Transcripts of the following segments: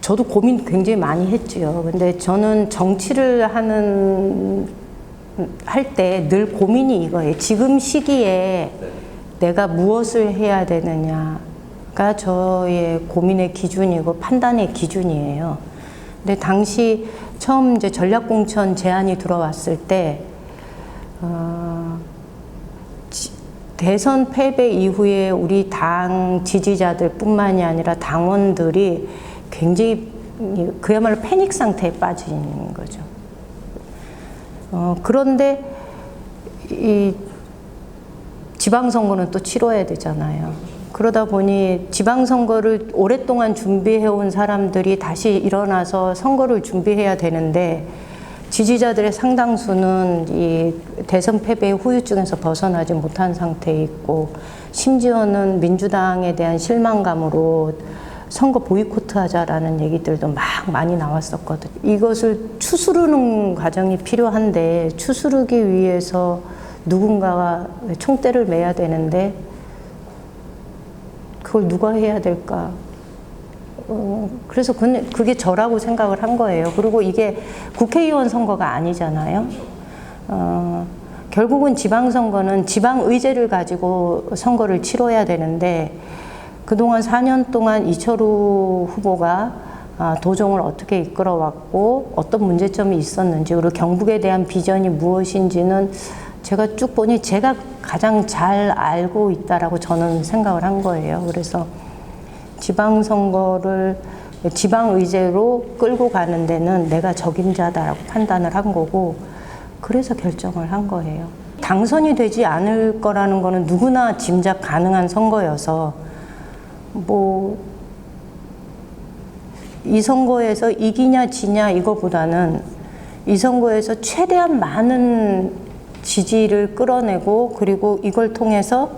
저도 고민 굉장히 많이 했지요. 근데 저는 정치를 할 때 늘 고민이 이거예요. 지금 시기에 내가 무엇을 해야 되느냐가 저의 고민의 기준이고 판단의 기준이에요. 근데 당시 처음 이제 전략공천 제안이 들어왔을 때, 대선 패배 이후에 우리 당 지지자들 뿐만이 아니라 당원들이 굉장히 그야말로 패닉 상태에 빠진 거죠. 그런데 이 지방선거는 또 치러야 되잖아요. 그러다 보니 지방선거를 오랫동안 준비해온 사람들이 다시 일어나서 선거를 준비해야 되는데 지지자들의 상당수는 이 대선 패배의 후유증에서 벗어나지 못한 상태에 있고 심지어는 민주당에 대한 실망감으로 선거 보이콧 하자라는 얘기들도 막 많이 나왔었거든요. 이것을 추스르는 과정이 필요한데 추스르기 위해서 누군가가 총대를 매야 되는데 그걸 누가 해야 될까? 그래서 그게 저라고 생각을 한 거예요. 그리고 이게 국회의원 선거가 아니잖아요. 결국은 지방선거는 지방의제를 가지고 선거를 치러야 되는데 그동안 4년 동안 이철우 후보가 도정을 어떻게 이끌어왔고 어떤 문제점이 있었는지 그리고 경북에 대한 비전이 무엇인지는 제가 쭉 보니 제가 가장 잘 알고 있다라고 저는 생각을 한 거예요. 그래서 지방선거를 지방의제로 끌고 가는 데는 내가 적임자다라고 판단을 한 거고 그래서 결정을 한 거예요. 당선이 되지 않을 거라는 거는 누구나 짐작 가능한 선거여서 이 선거에서 이기냐 지냐 이거보다는 이 선거에서 최대한 많은 지지를 끌어내고 그리고 이걸 통해서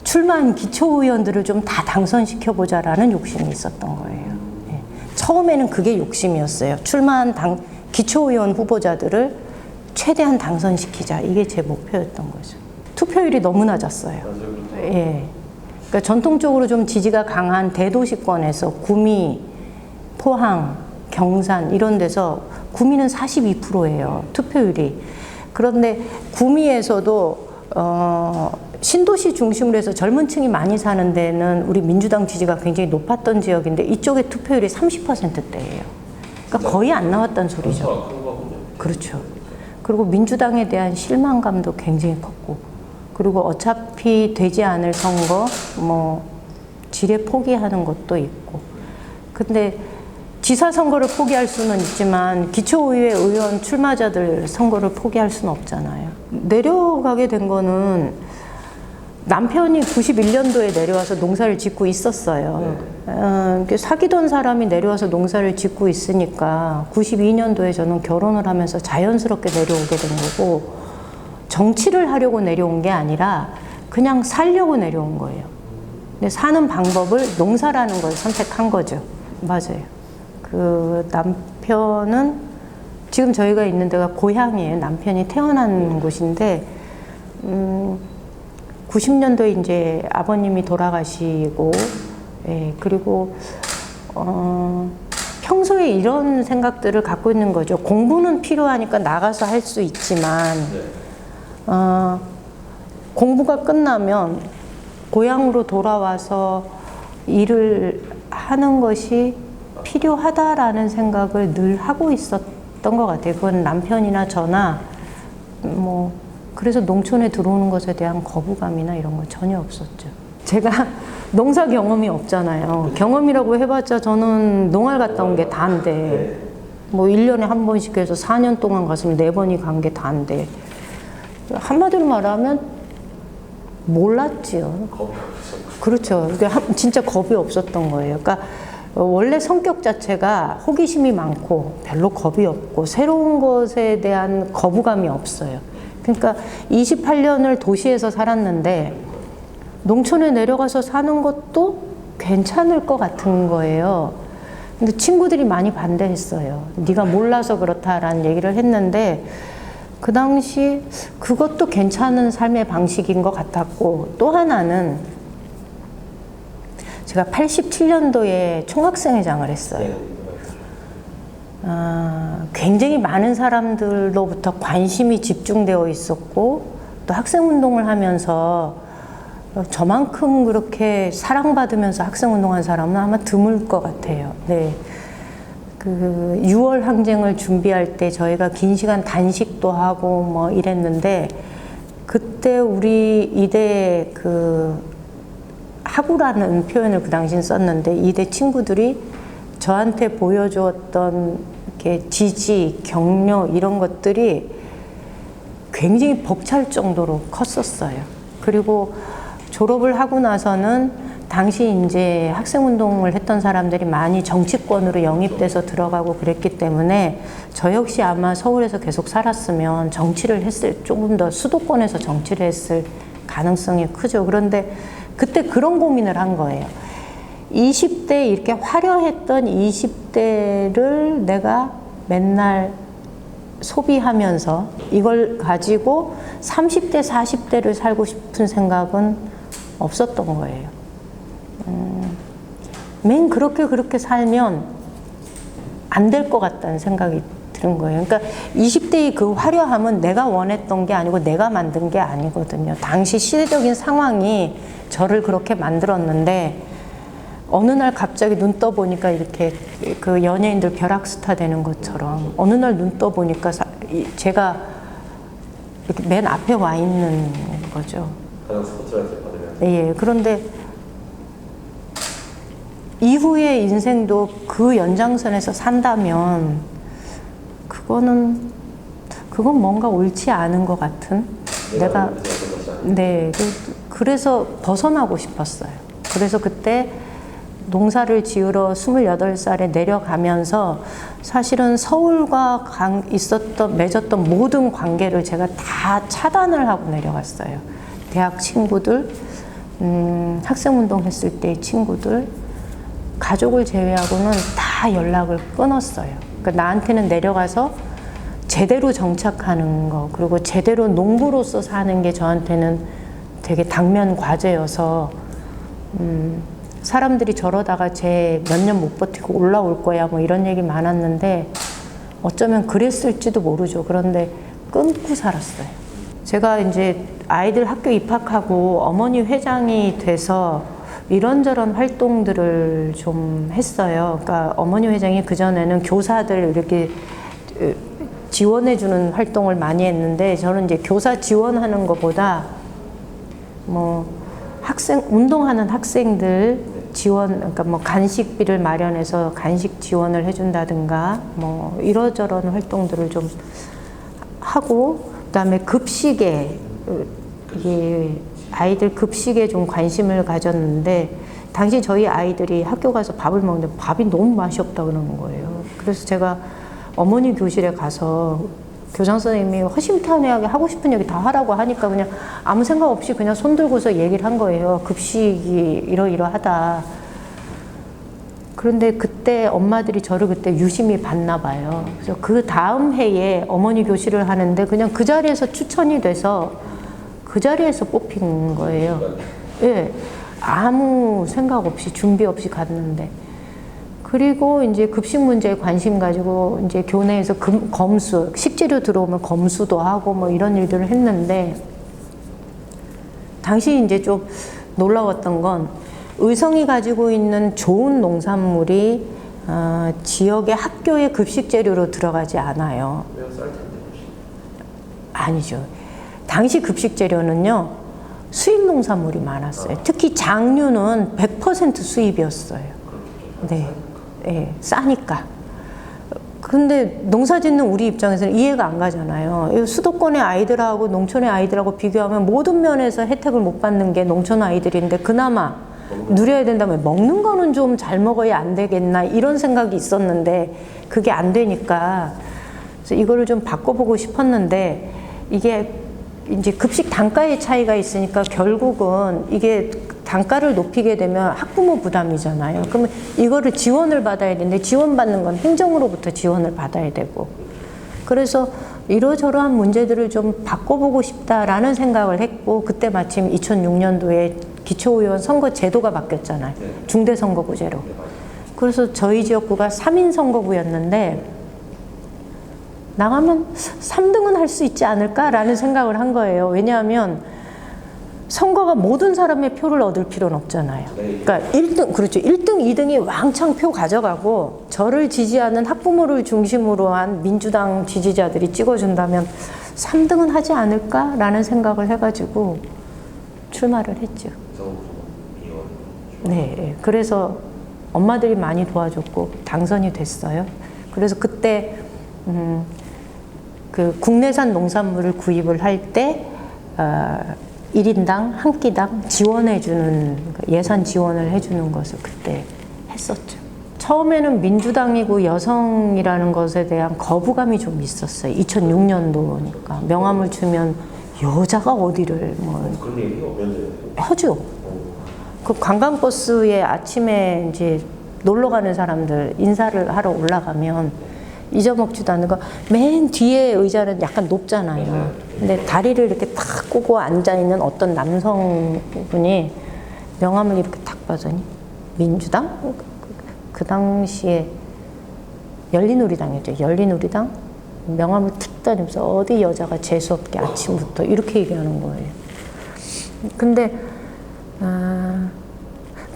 출마한 기초의원들을 좀 다 당선시켜보자라는 욕심이 있었던 거예요. 예. 처음에는 그게 욕심이었어요. 출마한 기초의원 후보자들을 최대한 당선시키자. 이게 제 목표였던 거죠. 투표율이 너무 낮았어요. 예. 그러니까 전통적으로 좀 지지가 강한 대도시권에서 구미, 포항, 경산 이런 데서 구미는 42%예요. 투표율이. 그런데 구미에서도 신도시 중심으로 해서 젊은 층이 많이 사는 데는 우리 민주당 지지가 굉장히 높았던 지역인데 이쪽에 투표율이 30%대예요. 그러니까 거의 안 나왔다는 소리죠. 그렇죠. 그리고 민주당에 대한 실망감도 굉장히 컸고 그리고 어차피 되지 않을 선거 지뢰 포기하는 것도 있고 근데 지사 선거를 포기할 수는 있지만 기초의회 의원 출마자들 선거를 포기할 수는 없잖아요. 내려가게 된 거는 남편이 91년도에 내려와서 농사를 짓고 있었어요. 사귀던 사람이 내려와서 농사를 짓고 있으니까 92년도에 저는 결혼을 하면서 자연스럽게 내려오게 된 거고 정치를 하려고 내려온 게 아니라 그냥 살려고 내려온 거예요. 근데 사는 방법을 농사라는 걸 선택한 거죠. 맞아요. 그 남편은 지금 저희가 있는 데가 고향이에요. 남편이 태어난 곳인데 90년도에 이제 아버님이 돌아가시고 그리고 평소에 이런 생각들을 갖고 있는 거죠. 공부는 필요하니까 나가서 할 수 있지만 공부가 끝나면 고향으로 돌아와서 일을 하는 것이 필요하다라는 생각을 늘 하고 있었던 것 같아요. 그건 남편이나 저나 그래서 농촌에 들어오는 것에 대한 거부감이나 이런 건 전혀 없었죠. 제가 농사 경험이 없잖아요. 경험이라고 해봤자 저는 농활 갔다 온 게 다인데 1년에 한 번씩 해서 4년 동안 갔으면 4번이 간 게 다인데 한마디로 말하면 몰랐지요. 그렇죠. 진짜 겁이 없었던 거예요. 그러니까 원래 성격 자체가 호기심이 많고 별로 겁이 없고 새로운 것에 대한 거부감이 없어요. 그러니까 28년을 도시에서 살았는데 농촌에 내려가서 사는 것도 괜찮을 것 같은 거예요. 근데 친구들이 많이 반대했어요. 네가 몰라서 그렇다라는 얘기를 했는데 그 당시 그것도 괜찮은 삶의 방식인 것 같았고 또 하나는 제가 87년도에 총학생회장을 했어요. 굉장히 많은 사람들로부터 관심이 집중되어 있었고 또 학생운동을 하면서 저만큼 그렇게 사랑받으면서 학생운동한 사람은 아마 드물 것 같아요. 네. 그 6월 항쟁을 준비할 때 저희가 긴 시간 단식도 하고 뭐 이랬는데 그때 우리 이대 그 학우라는 표현을 그 당시엔 썼는데 이대 친구들이 저한테 보여주었던 이렇게 지지, 격려 이런 것들이 굉장히 벅찰 정도로 컸었어요. 그리고 졸업을 하고 나서는 당시 이제 학생운동을 했던 사람들이 많이 정치권으로 영입돼서 들어가고 그랬기 때문에 저 역시 아마 서울에서 계속 살았으면 정치를 했을, 조금 더 수도권에서 정치를 했을 가능성이 크죠. 그런데 그때 그런 고민을 한 거예요. 20대 이렇게 화려했던 20대를 내가 맨날 소비하면서 이걸 가지고 30대, 40대를 살고 싶은 생각은 없었던 거예요. 맨 그렇게 살면 안 될 것 같다는 생각이 드는 거예요. 그러니까 20대의 그 화려함은 내가 원했던 게 아니고 내가 만든 게 아니거든요. 당시 시대적인 상황이 저를 그렇게 만들었는데 어느 날 갑자기 눈 떠보니까 이렇게 그 연예인들 벼락스타 되는 것처럼 어느 날 눈 떠보니까 제가 이렇게 맨 앞에 와 있는 거죠. 가장 스포트라이트 받으면. 예, 그런데 이후의 인생도 그 연장선에서 산다면 그건 뭔가 옳지 않은 것 같은 내가 네, 그래서 벗어나고 싶었어요. 그래서 그때 농사를 지으러 28살에 내려가면서 사실은 서울과 맺었던 모든 관계를 제가 다 차단을 하고 내려갔어요. 대학 친구들, 학생운동 했을 때의 친구들, 가족을 제외하고는 다 연락을 끊었어요. 그러니까 나한테는 내려가서 제대로 정착하는 거, 그리고 제대로 농부로서 사는 게 저한테는 되게 당면 과제여서 사람들이 저러다가 제 몇 년 못 버티고 올라올 거야 뭐 이런 얘기 많았는데 어쩌면 그랬을지도 모르죠. 그런데 끊고 살았어요. 제가 이제 아이들 학교 입학하고 어머니 회장이 돼서 이런저런 활동들을 좀 했어요. 그러니까 어머니 회장이 그전에는 교사들 이렇게 지원해주는 활동을 많이 했는데 저는 이제 교사 지원하는 것보다 뭐 운동하는 학생들 지원, 그러니까 뭐 간식비를 마련해서 간식 지원을 해준다든가 뭐 이러저런 활동들을 좀 하고 그다음에 급식에 이게 아이들 급식에 좀 관심을 가졌는데 당시 저희 아이들이 학교 가서 밥을 먹는데 밥이 너무 맛이 없다 그러는 거예요. 그래서 제가 어머니 교실에 가서 교장 선생님이 허심탄회하게 하고 싶은 얘기 다 하라고 하니까 그냥 아무 생각 없이 그냥 손 들고서 얘기를 한 거예요. 급식이 이러이러하다. 그런데 그때 엄마들이 저를 그때 유심히 봤나 봐요. 그래서 그 다음 해에 어머니 교실을 하는데 그냥 그 자리에서 추천이 돼서 그 자리에서 뽑힌 거예요. 예. 아무 생각 없이 준비 없이 갔는데. 그리고 이제 급식 문제에 관심 가지고 이제 교내에서 검수, 식재료 들어오면 검수도 하고 뭐 이런 일들을 했는데 당시 이제 좀 놀라웠던 건 의성이 가지고 있는 좋은 농산물이 지역의 학교의 급식 재료로 들어가지 않아요. 아니죠. 당시 급식 재료는요 수입 농산물이 많았어요. 특히 장류는 100% 수입이었어요. 네. 예, 싸니까. 근데 농사 짓는 우리 입장에서는 이해가 안 가잖아요. 수도권의 아이들하고 농촌의 아이들하고 비교하면 모든 면에서 혜택을 못 받는 게 농촌 아이들인데 그나마 누려야 된다면 먹는 거는 좀 잘 먹어야 안 되겠나 이런 생각이 있었는데 그게 안 되니까 그래서 이거를 좀 바꿔보고 싶었는데 이게 이제 급식 단가의 차이가 있으니까 결국은 이게 단가를 높이게 되면 학부모 부담이잖아요. 그러면 이거를 지원을 받아야 되는데 지원받는 건 행정으로부터 지원을 받아야 되고 그래서 이러저러한 문제들을 좀 바꿔보고 싶다라는 생각을 했고 그때 마침 2006년도에 기초의원 선거 제도가 바뀌었잖아요. 중대선거구제로. 그래서 저희 지역구가 3인 선거구였는데 나가면 3등은 할 수 있지 않을까라는 생각을 한 거예요. 왜냐하면 선거가 모든 사람의 표를 얻을 필요는 없잖아요. 그러니까 1등, 그렇죠. 1등, 2등이 왕창 표 가져가고 저를 지지하는 학부모를 중심으로 한 민주당 지지자들이 찍어준다면 3등은 하지 않을까라는 생각을 해가지고 출마를 했죠. 네, 그래서 엄마들이 많이 도와줬고 당선이 됐어요. 그래서 그때 그 국내산 농산물을 구입을 할 때 1인당 한 끼당 지원해주는 예산 지원을 해주는 것을 그때 했었죠. 처음에는 민주당이고 여성이라는 것에 대한 거부감이 좀 있었어요. 2006년도니까 명함을 주면 여자가 어디를 뭐 그런 얘기가 하죠. 그 관광버스에 아침에 이제 놀러 가는 사람들 인사를 하러 올라가면 잊어먹지도 않는 거 맨 뒤에 의자는 약간 높잖아요. 근데 다리를 이렇게 탁 꼬고 앉아있는 어떤 남성분이 명함을 이렇게 탁 봐더니 민주당? 그 당시에 열린우리당이었죠. 열린우리당? 명함을 탁 따면서 어디 여자가 재수없게 아침부터 이렇게 얘기하는 거예요. 근데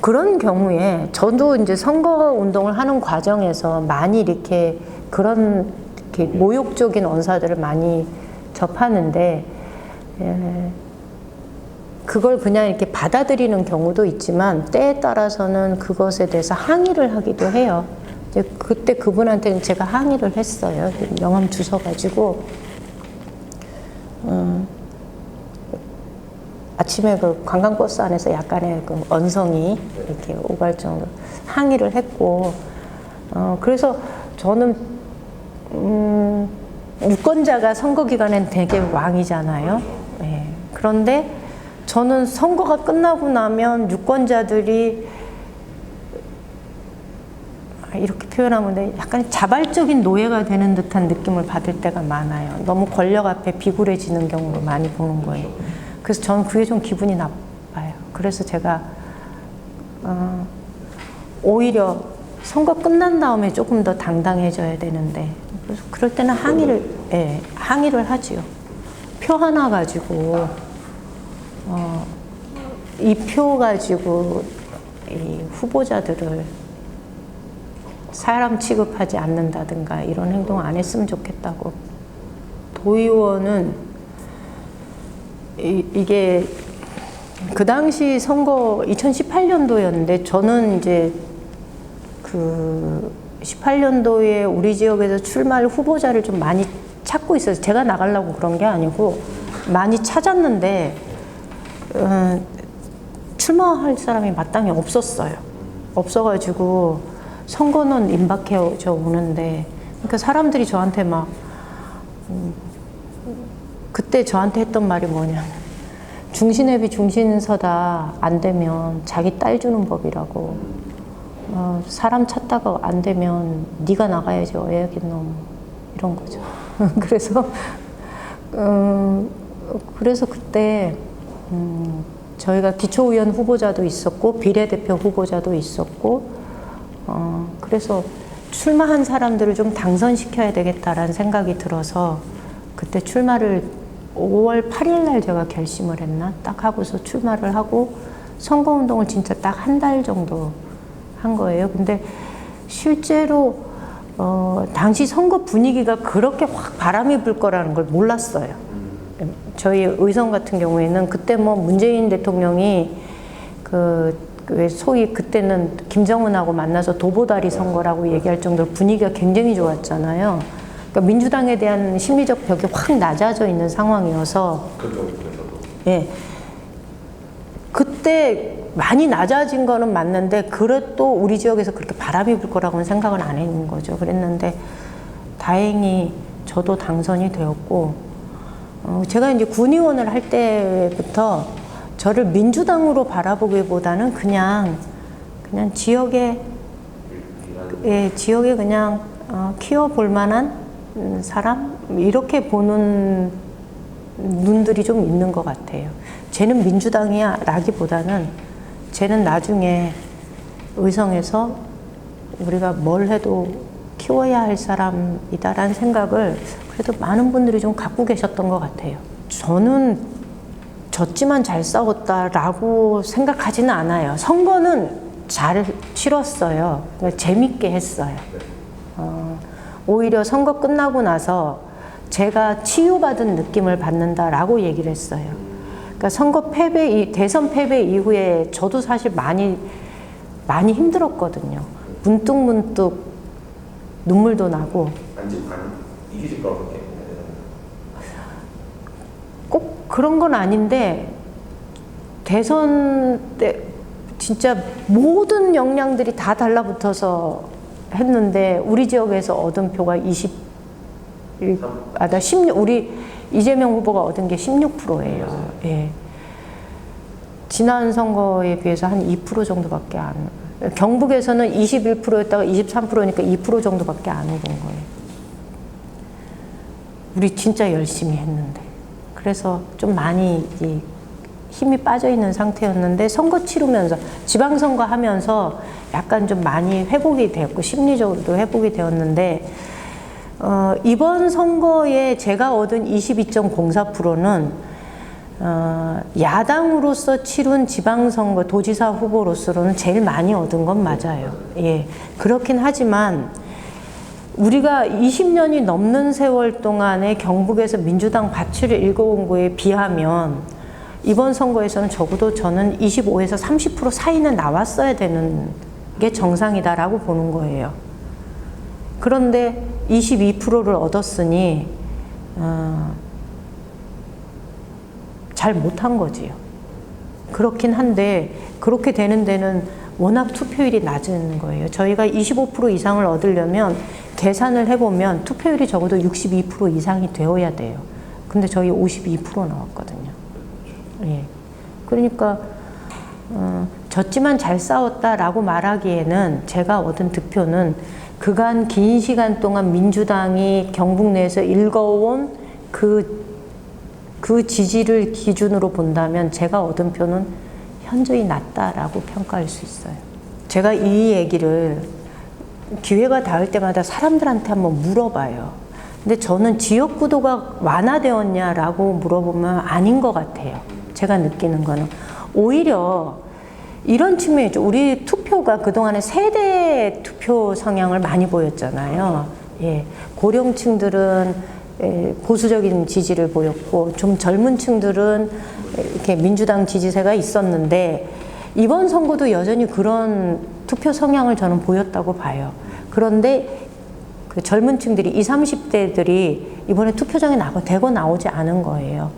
그런 경우에 저도 이제 선거 운동을 하는 과정에서 많이 이렇게 그런 이렇게 모욕적인 언사들을 많이 접하는데 그걸 그냥 이렇게 받아들이는 경우도 있지만 때에 따라서는 그것에 대해서 항의를 하기도 해요. 이제 그때 그분한테는 제가 항의를 했어요. 명함 주셔가지고 아침에 그 관광버스 안에서 약간의 그 언성이 이렇게 오갈 정도로 항의를 했고 그래서 저는 유권자가 선거 기간엔 되게 왕이잖아요. 네. 그런데 저는 선거가 끝나고 나면 유권자들이 이렇게 표현하면 약간 자발적인 노예가 되는 듯한 느낌을 받을 때가 많아요. 너무 권력 앞에 비굴해지는 경우를 많이 보는 거예요. 그래서 저는 그게 좀 기분이 나빠요. 그래서 제가 오히려 선거 끝난 다음에 조금 더 당당해져야 되는데 그래서 그럴 때는 항의를 하지요. 표 하나 가지고 이 표 가지고 이 후보자들을 사람 취급하지 않는다든가 이런 행동 안 했으면 좋겠다고. 도의원은 이게 그 당시 선거 2018년도였는데 저는 이제 그 18년도에 우리 지역에서 출마할 후보자를 좀 많이 찾고 있어서 제가 나가려고 그런 게 아니고 많이 찾았는데 출마할 사람이 마땅히 없었어요. 없어가지고 선거는 임박해져 오는데 그러니까 사람들이 저한테 막 그때 저한테 했던 말이 뭐냐면 중신애비 중신서다 안 되면 자기 딸 주는 법이라고 사람 찾다가 안 되면 네가 나가야지 어야긴 놈 이런 거죠. 그래서 그때 저희가 기초의원 후보자도 있었고 비례대표 후보자도 있었고 그래서 출마한 사람들을 좀 당선시켜야 되겠다라는 생각이 들어서 그때 출마를 5월 8일 날 제가 결심을 했나? 딱 하고서 출마를 하고 선거운동을 진짜 딱 한 달 정도 한 거예요. 근데 실제로 당시 선거 분위기가 그렇게 확 바람이 불 거라는 걸 몰랐어요. 저희 의성 같은 경우에는 그때 뭐 문재인 대통령이 소위 그때는 김정은하고 만나서 도보다리 선거라고 얘기할 정도로 분위기가 굉장히 좋았잖아요. 그러니까 민주당에 대한 심리적 벽이 확 낮아져 있는 상황이어서 예, 그때 많이 낮아진 거는 맞는데 그래도 우리 지역에서 그렇게 바람이 불 거라고는 생각을 안 했는 거죠. 그랬는데 다행히 저도 당선이 되었고 제가 이제 군의원을 할 때부터 저를 민주당으로 바라보기보다는 그냥 지역에 그냥 키워볼 만한 사람 이렇게 보는 눈들이 좀 있는 것 같아요. 쟤는 민주당이야 라기보다는 쟤는 나중에 의성에서 우리가 뭘 해도 키워야 할 사람이다라는 생각을 그래도 많은 분들이 좀 갖고 계셨던 것 같아요. 저는 졌지만 잘 싸웠다라고 생각하지는 않아요. 선거는 잘 치렀어요. 재밌게 했어요. 오히려 선거 끝나고 나서 제가 치유받은 느낌을 받는다라고 얘기를 했어요. 그러니까 선거 패배, 대선 패배 이후에 저도 사실 많이 힘들었거든요. 문득문득 눈물도 나고. 이기실 것 같게. 꼭 그런 건 아닌데 대선 때 진짜 모든 역량들이 다 달라붙어서 했는데 우리 지역에서 얻은 표가 16, 우리 이재명 후보가 얻은 게 16%예요. 예. 지난 선거에 비해서 한 2% 정도밖에 안, 경북에서는 21%였다가 23%니까 2% 정도밖에 안 오른 거예요. 우리 진짜 열심히 했는데. 그래서 좀 많이 힘이 빠져 있는 상태였는데 선거 치르면서 지방선거 하면서 약간 좀 많이 회복이 되었고 심리적으로도 회복이 되었는데 이번 선거에 제가 얻은 22.04%는 야당으로서 치른 지방선거 도지사 후보로서는 제일 많이 얻은 건 맞아요. 예, 그렇긴 하지만 우리가 20년이 넘는 세월 동안에 경북에서 민주당 밭을 읽어온 거에 비하면 이번 선거에서는 적어도 저는 25에서 30% 사이는 나왔어야 되는 게 정상이다라고 보는 거예요. 그런데 22%를 얻었으니 잘 못한 거지요. 그렇긴 한데 그렇게 되는 데는 워낙 투표율이 낮은 거예요. 저희가 25% 이상을 얻으려면 계산을 해보면 투표율이 적어도 62% 이상이 되어야 돼요. 근데 저희 52% 나왔거든요. 예. 그러니까 졌지만 잘 싸웠다라고 말하기에는 제가 얻은 득표는 그간 긴 시간 동안 민주당이 경북 내에서 읽어온 그 지지를 기준으로 본다면 제가 얻은 표는 현저히 낮다라고 평가할 수 있어요. 제가 이 얘기를 기회가 닿을 때마다 사람들한테 한번 물어봐요. 근데 저는 지역구도가 완화되었냐라고 물어보면 아닌 것 같아요. 제가 느끼는 거는 오히려 이런 측면이죠. 우리 투표가 그동안에 세대 투표 성향을 많이 보였잖아요. 예, 고령층들은 보수적인 지지를 보였고 좀 젊은 층들은 이렇게 민주당 지지세가 있었는데 이번 선거도 여전히 그런 투표 성향을 저는 보였다고 봐요. 그런데 그 젊은 층들이 20, 30대들이 이번에 투표장에 대거 나오지 않은 거예요.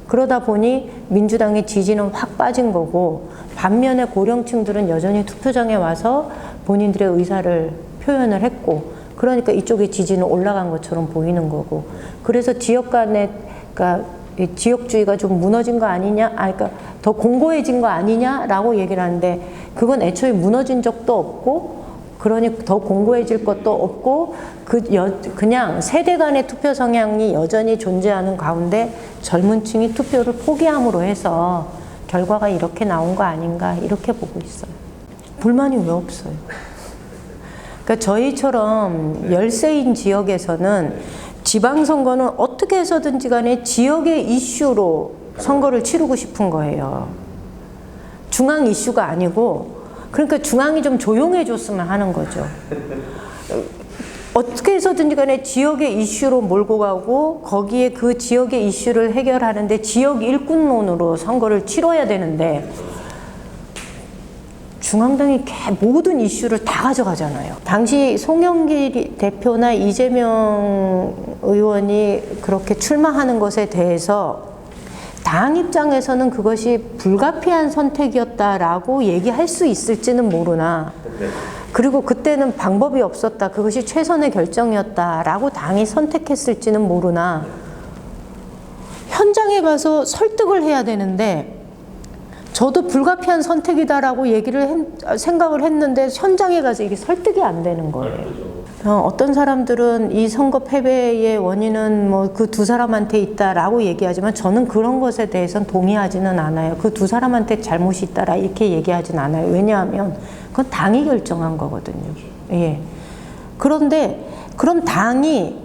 그러다 보니 민주당의 지지는 확 빠진 거고 반면에 고령층들은 여전히 투표장에 와서 본인들의 의사를 표현을 했고 그러니까 이쪽의 지지는 올라간 것처럼 보이는 거고 그래서 지역 간에 그러니까 지역주의가 좀 무너진 거 아니냐, 그러니까 더 공고해진 거 아니냐라고 얘기를 하는데 그건 애초에 무너진 적도 없고 그러니 더 공고해질 것도 없고 그냥 세대 간의 투표 성향이 여전히 존재하는 가운데 젊은 층이 투표를 포기함으로 해서 결과가 이렇게 나온 거 아닌가 이렇게 보고 있어요. 불만이 왜 없어요? 그러니까 저희처럼 열세인 지역에서는 지방선거는 어떻게 해서든지 간에 지역의 이슈로 선거를 치르고 싶은 거예요. 중앙 이슈가 아니고 그러니까 중앙이 좀 조용해 줬으면 하는 거죠. 어떻게 해서든지 간에 지역의 이슈로 몰고 가고 거기에 그 지역의 이슈를 해결하는데 지역 일꾼론으로 선거를 치러야 되는데 중앙당이 모든 이슈를 다 가져가잖아요. 당시 송영길 대표나 이재명 의원이 그렇게 출마하는 것에 대해서 당 입장에서는 그것이 불가피한 선택이었다라고 얘기할 수 있을지는 모르나 그리고 그때는 방법이 없었다. 그것이 최선의 결정이었다라고 당이 선택했을지는 모르나 현장에 가서 설득을 해야 되는데 저도 불가피한 선택이다라고 생각을 했는데 현장에 가서 이게 설득이 안 되는 거예요. 어떤 사람들은 이 선거 패배의 원인은 뭐 그 두 사람한테 있다라고 얘기하지만 저는 그런 것에 대해서는 동의하지는 않아요. 그 두 사람한테 잘못이 있다라 이렇게 얘기하진 않아요. 왜냐하면 그건 당이 결정한 거거든요. 예. 그런데 그럼 당이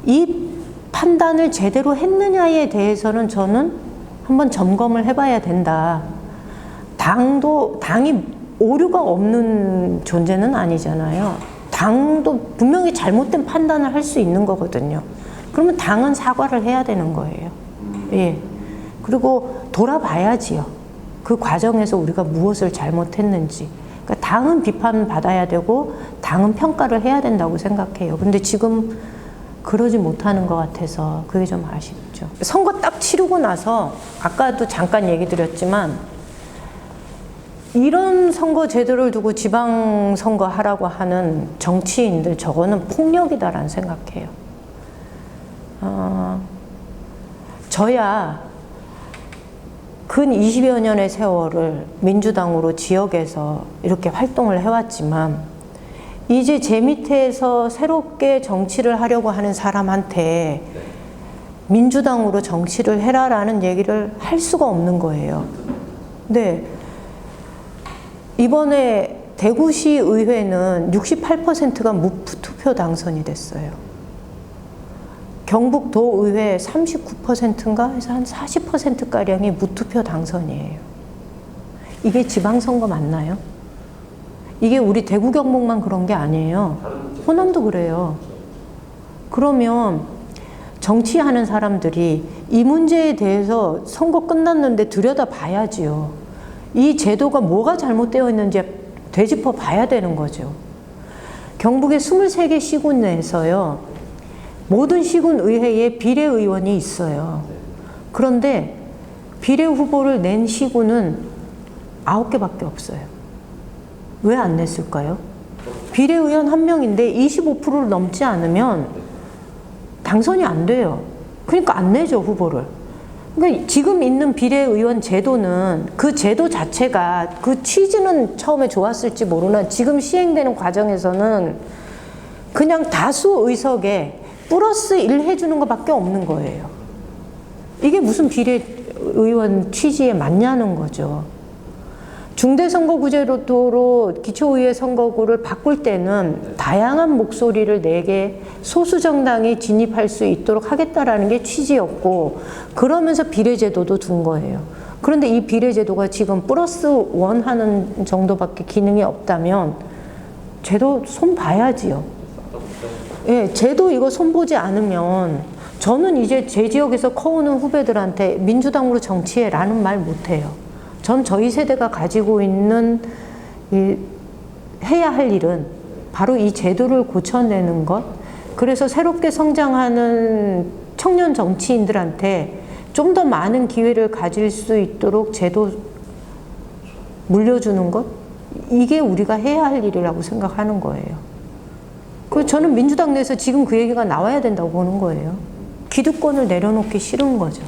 이 판단을 제대로 했느냐에 대해서는 저는 한번 점검을 해봐야 된다. 당이 오류가 없는 존재는 아니잖아요. 당도 분명히 잘못된 판단을 할 수 있는 거거든요. 그러면 당은 사과를 해야 되는 거예요. 예. 그리고 돌아봐야지요. 그 과정에서 우리가 무엇을 잘못했는지. 그러니까 당은 비판받아야 되고 당은 평가를 해야 된다고 생각해요. 근데 지금 그러지 못하는 것 같아서 그게 좀 아쉽죠. 선거 딱 치르고 나서 아까도 잠깐 얘기 드렸지만 이런 선거 제도를 두고 지방선거 하라고 하는 정치인들 저거는 폭력이다라는 생각해요. 저야 근 20여 년의 세월을 민주당으로 지역에서 이렇게 활동을 해왔지만 이제 제 밑에서 새롭게 정치를 하려고 하는 사람한테 민주당으로 정치를 해라라는 얘기를 할 수가 없는 거예요. 네. 이번에 대구시 의회는 68%가 무투표 당선이 됐어요. 경북도 의회 39%인가 해서 한 40%가량이 무투표 당선이에요. 이게 지방선거 맞나요? 이게 우리 대구 경북만 그런 게 아니에요. 호남도 그래요. 그러면 정치하는 사람들이 이 문제에 대해서 선거 끝났는데 들여다봐야지요. 이 제도가 뭐가 잘못되어 있는지 되짚어 봐야 되는 거죠. 경북의 23개 시군에서요. 모든 시군 의회에 비례의원이 있어요. 그런데 비례 후보를 낸 시군은 9개밖에 없어요. 왜 안 냈을까요? 비례의원 한 명인데 25%를 넘지 않으면 당선이 안 돼요. 그러니까 안 내죠, 후보를. 그러니까 지금 있는 비례의원 제도는 그 제도 자체가 그 취지는 처음에 좋았을지 모르나 지금 시행되는 과정에서는 그냥 다수 의석에 플러스 1 해주는 것밖에 없는 거예요. 이게 무슨 비례의원 취지에 맞냐는 거죠. 중대선거구제도로 기초의회 선거구를 바꿀 때는 다양한 목소리를 내게 소수정당이 진입할 수 있도록 하겠다라는 게 취지였고 그러면서 비례제도도 둔 거예요. 그런데 이 비례제도가 지금 플러스 1 하는 정도밖에 기능이 없다면 제도 손 봐야지요. 예, 제도 이거 손 보지 않으면 저는 이제 제 지역에서 커오는 후배들한테 민주당으로 정치해라는 말 못해요. 전 저희 세대가 가지고 있는 해야 할 일은 바로 이 제도를 고쳐내는 것. 그래서 새롭게 성장하는 청년 정치인들한테 좀 더 많은 기회를 가질 수 있도록 제도 물려주는 것. 이게 우리가 해야 할 일이라고 생각하는 거예요. 그래서 저는 민주당 내에서 지금 그 얘기가 나와야 된다고 보는 거예요. 기득권을 내려놓기 싫은 거죠.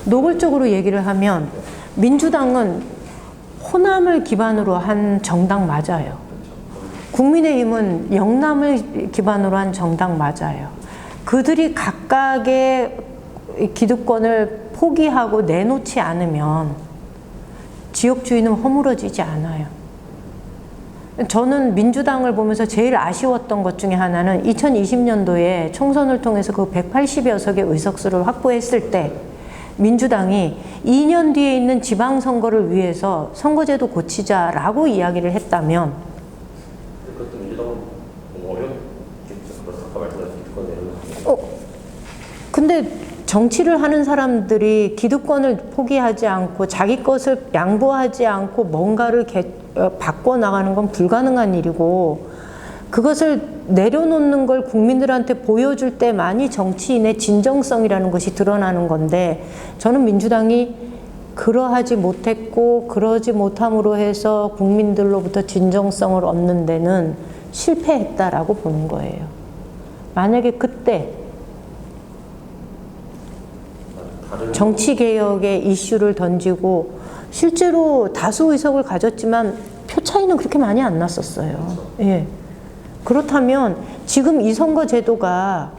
노골적으로 얘기를 하면 민주당은 호남을 기반으로 한 정당 맞아요. 국민의힘은 영남을 기반으로 한 정당 맞아요. 그들이 각각의 기득권을 포기하고 내놓지 않으면 지역주의는 허물어지지 않아요. 저는 민주당을 보면서 제일 아쉬웠던 것 중에 하나는 2020년도에 총선을 통해서 그 180여 석의 의석수를 확보했을 때 민주당이 2년 뒤에 있는 지방선거를 위해서 선거제도 고치자라고 이야기를 했다면 그것도 민주당은 어렵겠죠. 아까 말씀하신 기득권 내려놓는 근데 정치를 하는 사람들이 기득권을 포기하지 않고 자기 것을 양보하지 않고 뭔가를 바꿔나가는 건 불가능한 일이고 그것을 내려놓는 걸 국민들한테 보여줄 때만이 정치인의 진정성이라는 것이 드러나는 건데 저는 민주당이 그러하지 못했고 그러지 못함으로 해서 국민들로부터 진정성을 얻는 데는 실패했다라고 보는 거예요. 만약에 그때 정치개혁의 이슈를 던지고 실제로 다수 의석을 가졌지만 표 차이는 그렇게 많이 안 났었어요. 예. 그렇다면 지금 이 선거 제도가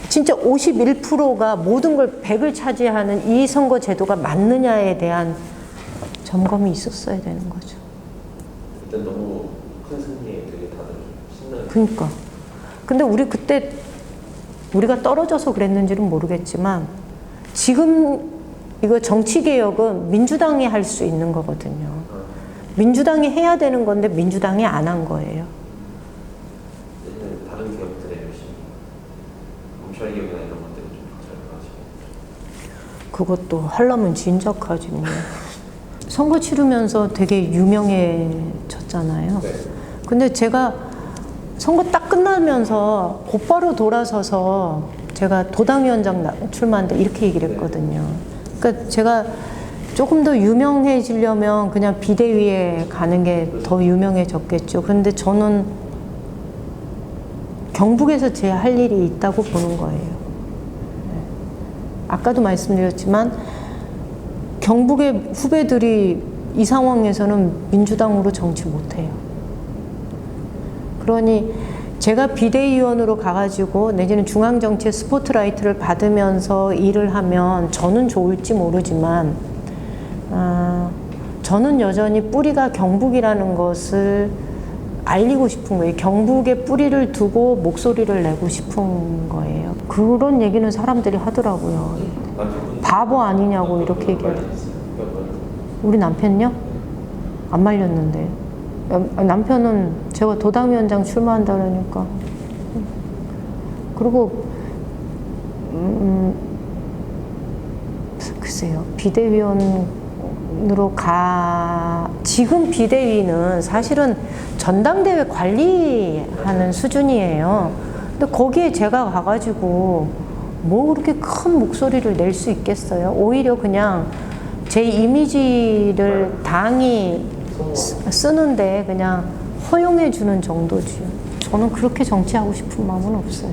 진짜 51%가 모든 걸 100을 차지하는 이 선거 제도가 맞느냐에 대한 점검이 있었어야 되는 거죠. 그때 너무 큰 승리에 되게 다들 신나게. 그러니까. 근데 우리 그때 우리가 떨어져서 그랬는지는 모르겠지만 지금 이거 정치개혁은 민주당이 할 수 있는 거거든요. 민주당이 해야 되는 건데 민주당이 안 한 거예요. 예전에 다른 기업들에 열심히 검찰 개혁이나 이런 것들이 좀 잘 가시고. 그것도 하려면 진작하지 뭐. 선거 치르면서 되게 유명해졌잖아요. 네. 근데 제가 선거 딱 끝나면서 곧바로 돌아서서 제가 도당위원장 출마한다 이렇게 얘기를 했거든요. 그러니까 제가 조금 더 유명해지려면 그냥 비대위에 가는 게 더 유명해졌겠죠. 근데 저는 경북에서 제 할 일이 있다고 보는 거예요. 아까도 말씀드렸지만 경북의 후배들이 이 상황에서는 민주당으로 정치 못해요. 그러니 제가 비대위원으로 가가지고 내지는 중앙정치의 스포트라이트를 받으면서 일을 하면 저는 좋을지 모르지만 저는 여전히 뿌리가 경북이라는 것을 알리고 싶은 거예요. 경북에 뿌리를 두고 목소리를 내고 싶은 거예요. 그런 얘기는 사람들이 하더라고요. 바보 아니냐고 이렇게 얘기해요. 우리 남편요? 안 말렸는데. 남편은 제가 도당위원장 출마한다 그러니까. 그리고 글쎄요. 비대위원으로 지금 비대위는 사실은 전당대회 관리하는 수준이에요. 근데 거기에 제가 가가지고 뭐 그렇게 큰 목소리를 낼 수 있겠어요? 오히려 그냥 제 이미지를 당이 쓰는데 그냥 허용해 주는 정도지요. 저는 그렇게 정치하고 싶은 마음은 없어요.